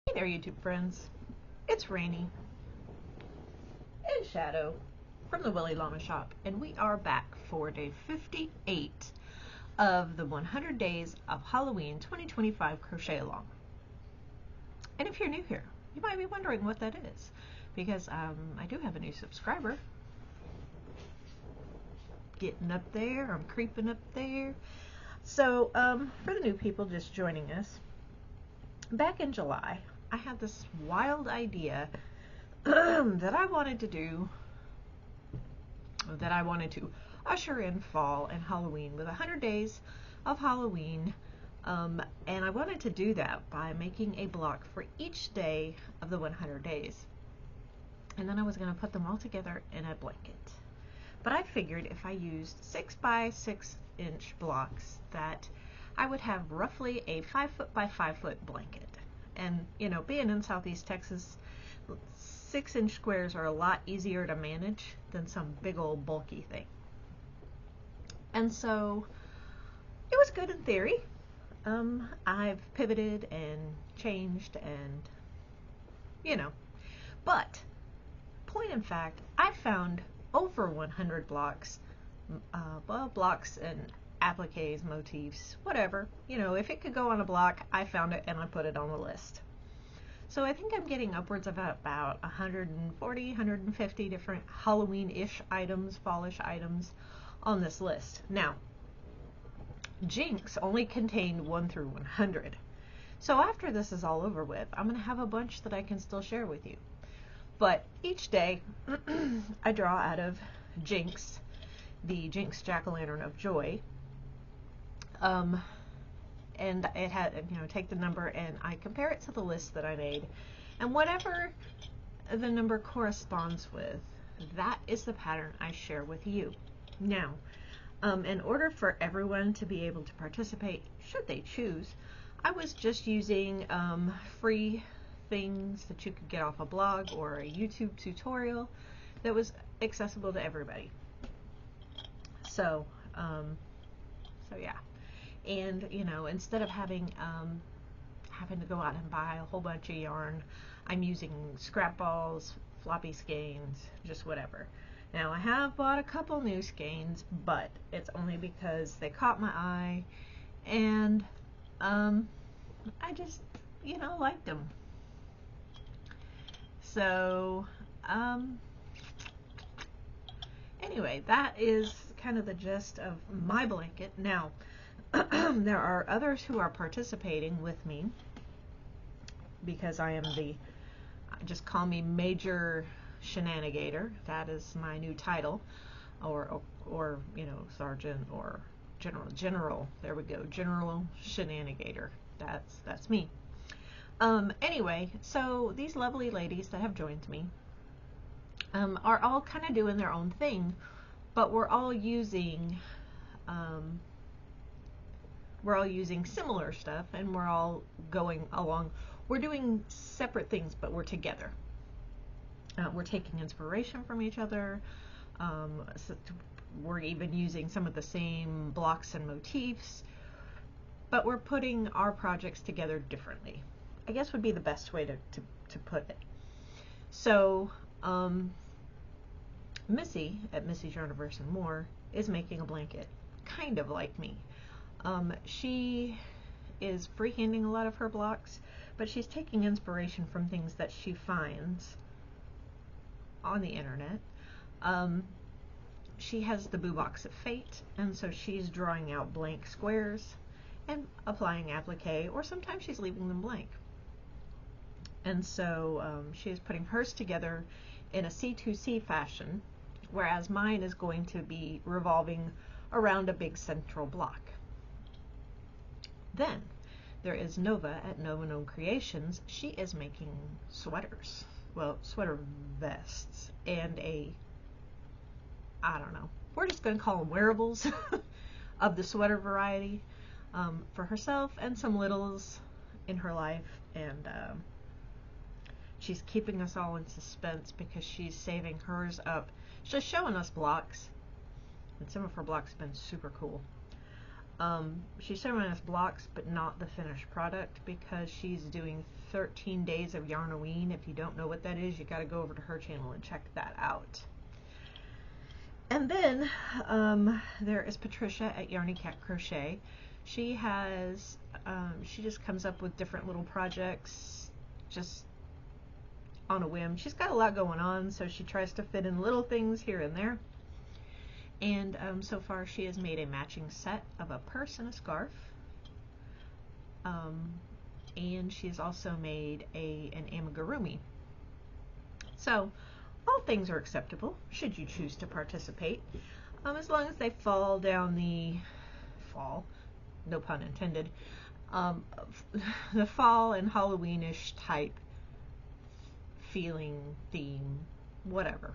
Hey there, YouTube friends. It's Rainy and Shadow from the Willy Llama Shop, and we are back for day 58 of the 100 Days of Halloween 2025 Crochet Along. And if you're new here, you might be wondering what that is, because I do have a new subscriber. Getting up there, I'm creeping up there. So, for the new people just joining us, back in July, I had this wild idea that I wanted to usher in fall and Halloween with 100 days of Halloween, and I wanted to do that by making a block for each day of the 100 days, and then I was going to put them all together in a blanket. But I figured if I used 6 by 6 inch blocks that I would have roughly a 5 foot by 5 foot blanket. And you know, being in Southeast Texas, 6-inch squares are a lot easier to manage than some big old bulky thing. And so it was good in theory. I've pivoted and changed and, you know, but point in fact, I found over 100 blocks, blocks and appliques, motifs, whatever. You know, if it could go on a block, I found it and I put it on the list. So I think I'm getting upwards of about 140, 150 different Halloween-ish items, fallish items on this list. Now, Jinx only contained 1 through 100. So after this is all over with, I'm going to have a bunch that I can still share with you. But each day, I draw out of Jinx, the Jinx Jack-o'-lantern of Joy. And it had, you know, take the number and I compare it to the list that I made, and whatever the number corresponds with, that is the pattern I share with you. Now, in order for everyone to be able to participate, should they choose, I was just using free things that you could get off a blog or a YouTube tutorial that was accessible to everybody. So yeah. And, you know, instead of having to go out and buy a whole bunch of yarn, I'm using scrap balls, floppy skeins, just whatever. Now, I have bought a couple new skeins, but it's only because they caught my eye, and I just, you know, liked them. So, anyway, that is kind of the gist of my blanket. Now, there are others who are participating with me because I am just call me Major Shenanigator. That is my new title, or you know, Sergeant or General. There we go, General Shenanigator. That's me. Anyway, so these lovely ladies that have joined me are all kind of doing their own thing, but we're all using similar stuff, and we're all going along. We're doing separate things, but we're together. We're taking inspiration from each other. So we're even using some of the same blocks and motifs, but we're putting our projects together differently, I guess would be the best way to put it. So, Missy at Missy's Yarniverse and More is making a blanket kind of like me. She is freehanding a lot of her blocks, but she's taking inspiration from things that she finds on the internet. She has the Boo Box of Fate, and so she's drawing out blank squares and applying applique, or sometimes she's leaving them blank. And so she is putting hers together in a C2C fashion, whereas mine is going to be revolving around a big central block. Then there is Nova at Nova Gnome Creations. She is making sweaters, well, sweater vests, and I don't know, we're just going to call them wearables of the sweater variety, for herself and some littles in her life. And she's keeping us all in suspense because she's saving hers up. She's showing us blocks, and some of her blocks have been super cool. She's showing us blocks, but not the finished product, because she's doing 13 Days of Yarnoween. If you don't know what that is, you got to go over to her channel and check that out. And then there is Patricia at Yarny Cat Crochet. She has, she just comes up with different little projects just on a whim. She's got a lot going on, so she tries to fit in little things here and there. And so far she has made a matching set of a purse and a scarf. And she has also made an amigurumi. So all things are acceptable should you choose to participate, as long as they fall down the no pun intended, the fall and Halloweenish type feeling, theme, whatever.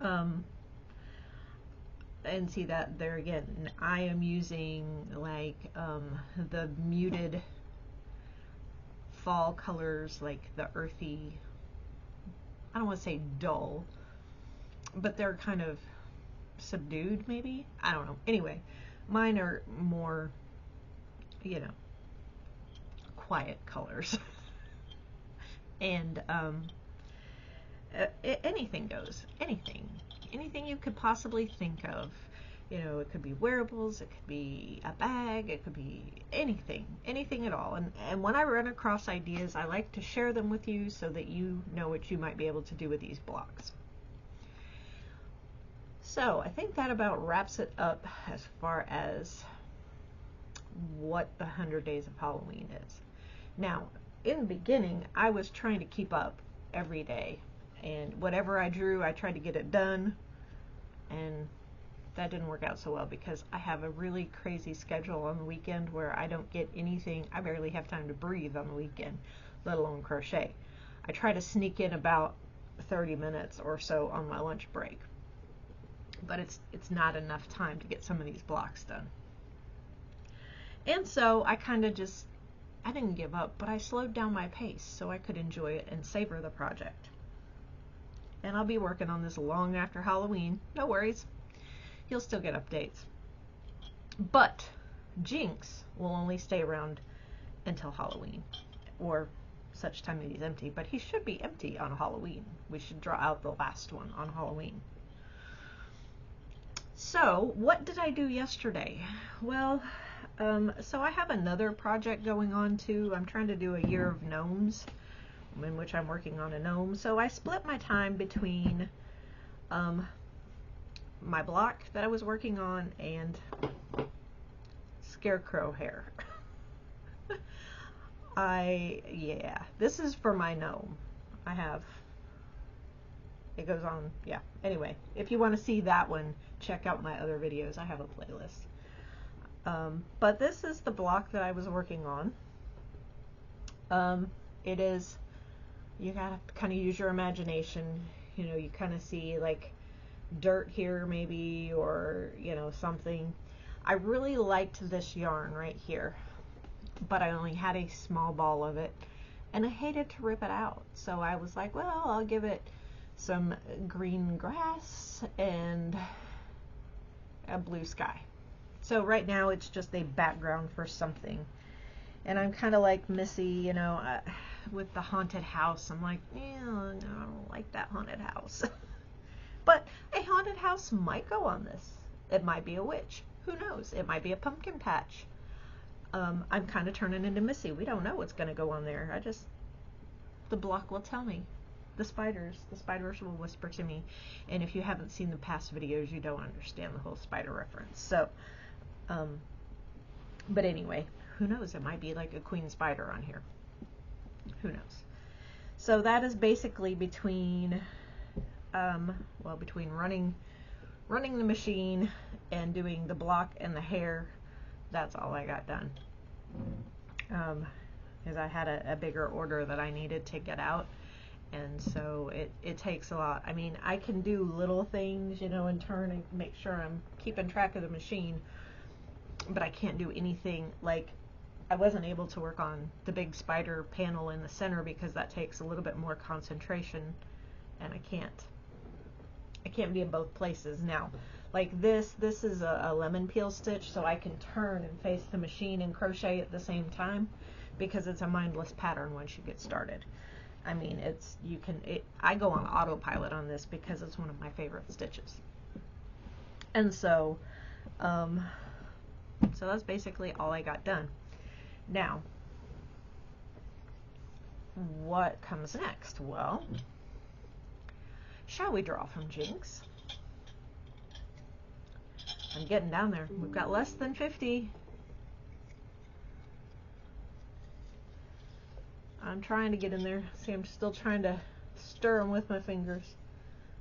And see that there again, I am using like the muted fall colors, like the earthy, I don't want to say dull, but they're kind of subdued maybe, I don't know. Anyway, mine are more, you know, quiet colors. And anything goes, anything you could possibly think of. You know, it could be wearables, it could be a bag, it could be anything at all. And when I run across ideas, I like to share them with you so that you know what you might be able to do with these blocks. So I think that about wraps it up as far as what the 100 Days of Halloween is. Now, in the beginning, I was trying to keep up every day, and whatever I drew, I tried to get it done, and that didn't work out so well because I have a really crazy schedule on the weekend where I don't get anything. I barely have time to breathe on the weekend, let alone crochet. I try to sneak in about 30 minutes or so on my lunch break, but it's not enough time to get some of these blocks done. And so I kind of just, I didn't give up, but I slowed down my pace so I could enjoy it and savor the project. And I'll be working on this long after Halloween. No worries. You'll still get updates. But Jinx will only stay around until Halloween, or such time that he's empty. But he should be empty on Halloween. We should draw out the last one on Halloween. So, what did I do yesterday? Well, so I have another project going on too. I'm trying to do a year of gnomes, in which I'm working on a gnome. So I split my time between my block that I was working on and scarecrow hair. Yeah, this is for my gnome. I have, it goes on, yeah. Anyway, if you want to see that one, check out my other videos. I have a playlist. But this is the block that I was working on. It is, you gotta kind of use your imagination. You know, you kind of see like dirt here maybe, or you know, something. I really liked this yarn right here, but I only had a small ball of it and I hated to rip it out, so I was like, well, I'll give it some green grass and a blue sky. So right now it's just a background for something, and I'm kind of like Missi, you know, with the haunted house. I'm like, yeah, no, I don't like that haunted house. But a haunted house might go on this. It might be a witch. Who knows? It might be a pumpkin patch. I'm kind of turning into Missi. We don't know what's going to go on there. The block will tell me. The spiders will whisper to me. And if you haven't seen the past videos, you don't understand the whole spider reference. So, but anyway, who knows? It might be like a queen spider on here. Who knows? So that is basically between, well, between running the machine and doing the block and the hair. That's all I got done. Because I had a bigger order that I needed to get out, and so it takes a lot. I mean, I can do little things, you know, in turn and make sure I'm keeping track of the machine, but I can't do anything. Like, I wasn't able to work on the big spider panel in the center because that takes a little bit more concentration, and I can't be in both places. Now, like this is a lemon peel stitch, so I can turn and face the machine and crochet at the same time. because it's a mindless pattern once you get started. I mean, I go on autopilot on this because it's one of my favorite stitches. And so that's basically all I got done. Now, what comes next? Well, shall we draw from Jinx? I'm getting down there. We've got less than 50. I'm trying to get in there. See, I'm still trying to stir them with my fingers.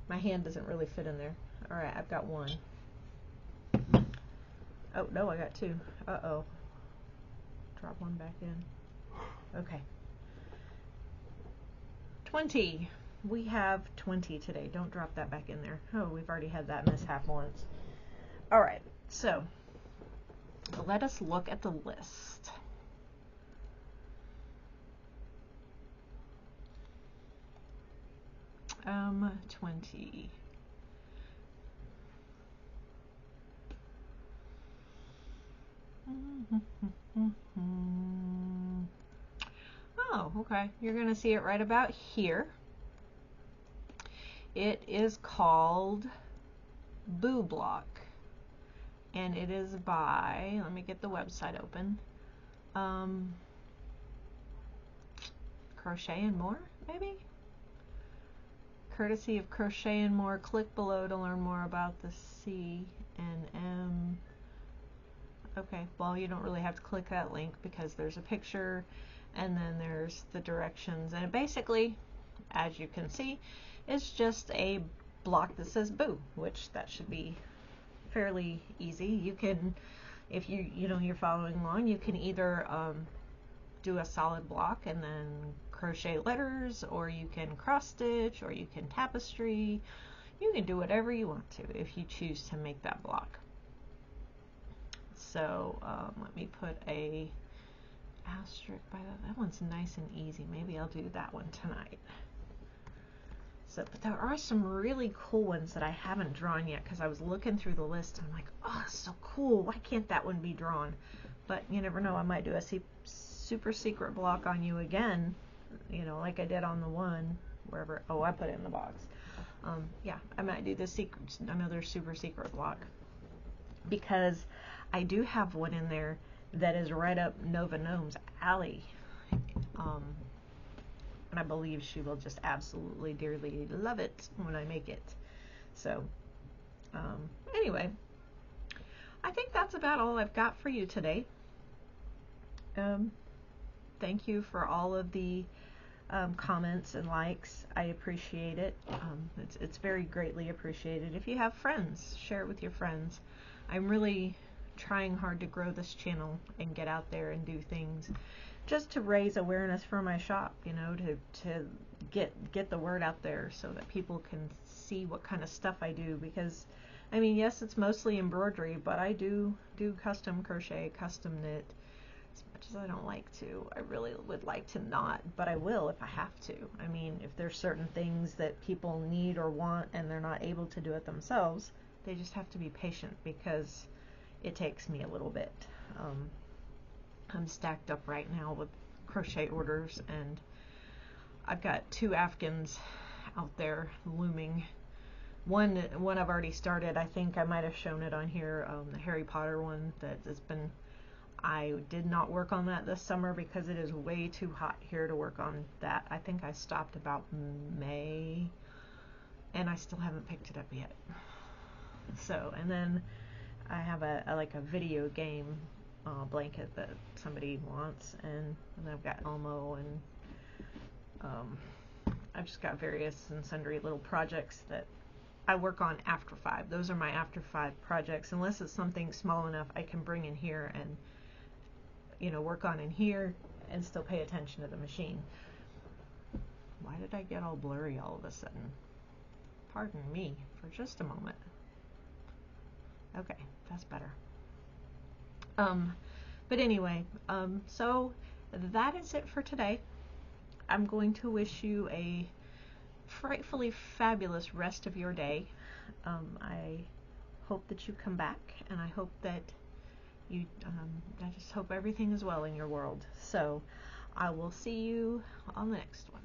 My hand doesn't really fit in there. All right, I've got one. Oh, no, I got two. Uh-oh. Drop one back in. Okay. 20. We have 20 today. Don't drop that back in there. Oh, we've already had that mishap once. All right, so let us look at the list. Um, 20. Oh, okay. You're going to see it right about here. It is called Boo Block, and it is by, let me get the website open, Crochet and More, maybe? Courtesy of Crochet and More. Click below to learn more about the C&M. Okay, well, you don't really have to click that link because there's a picture and then there's the directions, and it basically, as you can see, is just a block that says boo, which that should be fairly easy. You can, if you're following along, you can either do a solid block and then crochet letters, or you can cross stitch, or you can tapestry. You can do whatever you want to if you choose to make that block. So let me put a asterisk by that. That one's nice and easy. Maybe I'll do that one tonight. So, but there are some really cool ones that I haven't drawn yet because I was looking through the list and I'm like, oh, that's so cool. Why can't that one be drawn? But you never know. I might do a super secret block on you again, you know, like I did on the one wherever. Oh, I put it in the box. Yeah, I might do another super secret block because I do have one in there that is right up Nova Gnome's alley. And I believe she will just absolutely dearly love it when I make it. So anyway, I think that's about all I've got for you today. Thank you for all of the comments and likes. I appreciate it. It's very greatly appreciated. If you have friends, share it with your friends. I'm really trying hard to grow this channel and get out there and do things just to raise awareness for my shop, you know, to get the word out there so that people can see what kind of stuff I do. Because I mean, yes, it's mostly embroidery, but I do custom crochet, custom knit. As much as I don't like to, I really would like to not, but I will if I have to. I mean, if there's certain things that people need or want and they're not able to do it themselves, they just have to be patient because it takes me a little bit. I'm stacked up right now with crochet orders, and I've got 2 Afghans out there looming. One I've already started. I think I might have shown it on here, the Harry Potter one that has been. I did not work on that this summer because it is way too hot here to work on that. I think I stopped about May, and I still haven't picked it up yet. So, and then I have a video game blanket that somebody wants, and I've got Elmo, and I've just got various and sundry little projects that I work on after 5. Those are my after 5 projects, unless it's something small enough I can bring in here and, you know, work on in here and still pay attention to the machine. Why did I get all blurry all of a sudden? Pardon me for just a moment. Okay, that's better. But anyway, so that is it for today. I'm going to wish you a frightfully fabulous rest of your day. I hope that you come back, and I hope that I just hope everything is well in your world. So I will see you on the next one.